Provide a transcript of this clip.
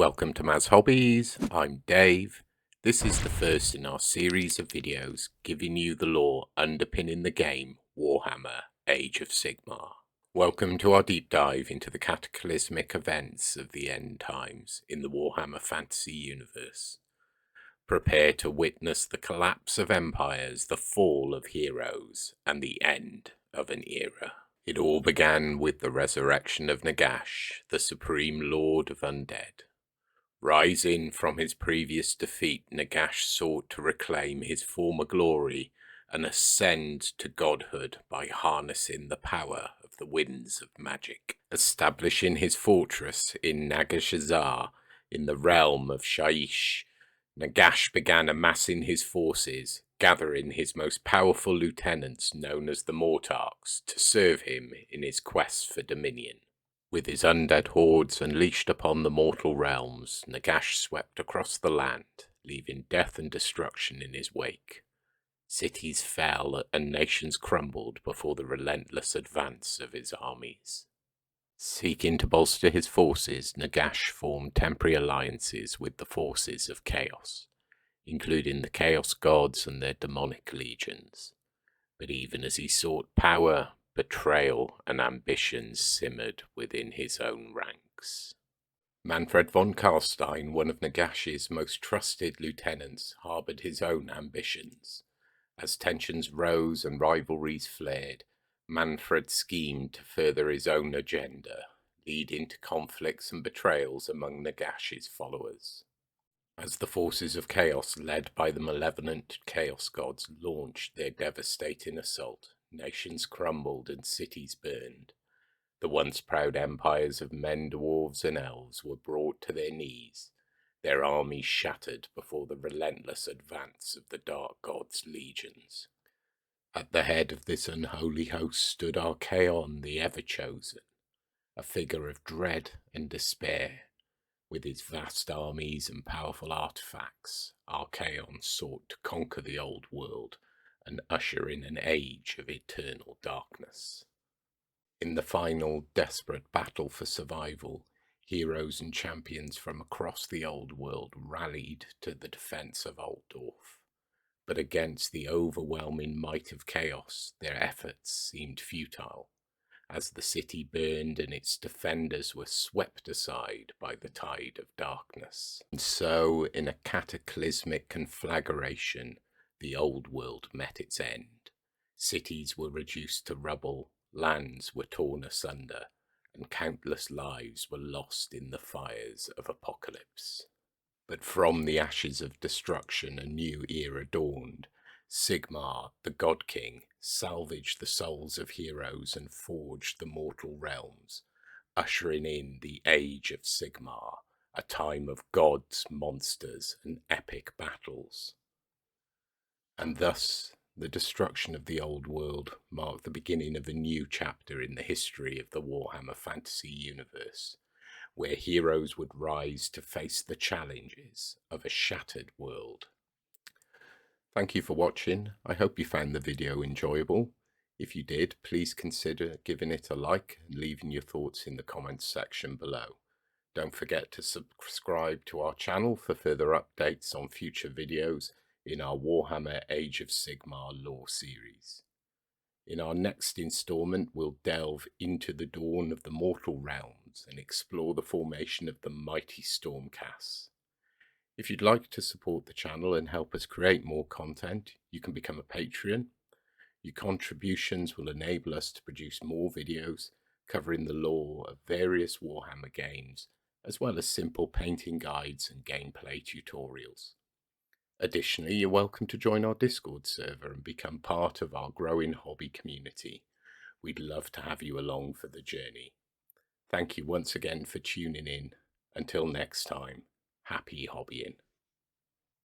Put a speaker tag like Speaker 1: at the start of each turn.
Speaker 1: Welcome to Mazz Hobbies. I'm Dave. This is the first in our series of videos giving you the lore underpinning the game Warhammer Age of Sigmar. Welcome to our deep dive into the cataclysmic events of the end times in the Warhammer fantasy universe. Prepare to witness the collapse of empires, the fall of heroes, and the end of an era. It all began with the resurrection of Nagash, the supreme lord of undead. Rising from his previous defeat, Nagash sought to reclaim his former glory and ascend to godhood by harnessing the power of the winds of magic. Establishing his fortress in Nagashazar in the realm of Shaiish, Nagash began amassing his forces, gathering his most powerful lieutenants known as the Mortarchs to serve him in his quest for dominion. With his undead hordes unleashed upon the mortal realms, Nagash swept across the land, leaving death and destruction in his wake. Cities fell and nations crumbled before the relentless advance of his armies. Seeking to bolster his forces, Nagash formed temporary alliances with the forces of chaos, including the Chaos Gods and their demonic legions. But even as he sought power, betrayal and ambition simmered within his own ranks. Manfred von Karstein, one of Nagash's most trusted lieutenants, harboured his own ambitions. As tensions rose and rivalries flared, Manfred schemed to further his own agenda, leading to conflicts and betrayals among Nagash's followers. As the forces of chaos, led by the malevolent Chaos Gods, launched their devastating assault, nations crumbled and cities burned. The once proud empires of men, dwarves and elves were brought to their knees, their armies shattered before the relentless advance of the Dark Gods' legions. At the head of this unholy host stood Archaon the Ever-Chosen, a figure of dread and despair. With his vast armies and powerful artifacts, Archaon sought to conquer the old world and usher in an age of eternal darkness. In the final, desperate battle for survival, heroes and champions from across the old world rallied to the defense of Altdorf. But against the overwhelming might of chaos, their efforts seemed futile, as the city burned and its defenders were swept aside by the tide of darkness. And so, in a cataclysmic conflagration, the old world met its end. Cities were reduced to rubble, lands were torn asunder, and countless lives were lost in the fires of apocalypse. But from the ashes of destruction a new era dawned. Sigmar, the God King, salvaged the souls of heroes and forged the mortal realms, ushering in the Age of Sigmar, a time of gods, monsters, and epic battles. And thus, the destruction of the old world marked the beginning of a new chapter in the history of the Warhammer fantasy universe, where heroes would rise to face the challenges of a shattered world. Thank you for watching. I hope you found the video enjoyable. If you did, please consider giving it a like and leaving your thoughts in the comments section below. Don't forget to subscribe to our channel for further updates on future videos in our Warhammer Age of Sigmar lore series. In our next installment, we'll delve into the dawn of the mortal realms and explore the formation of the mighty Stormcasts. If you'd like to support the channel and help us create more content, you can become a Patreon. Your contributions will enable us to produce more videos covering the lore of various Warhammer games, as well as simple painting guides and gameplay tutorials. Additionally, you're welcome to join our Discord server and become part of our growing hobby community. We'd love to have you along for the journey. Thank you once again for tuning in. Until next time, happy hobbying.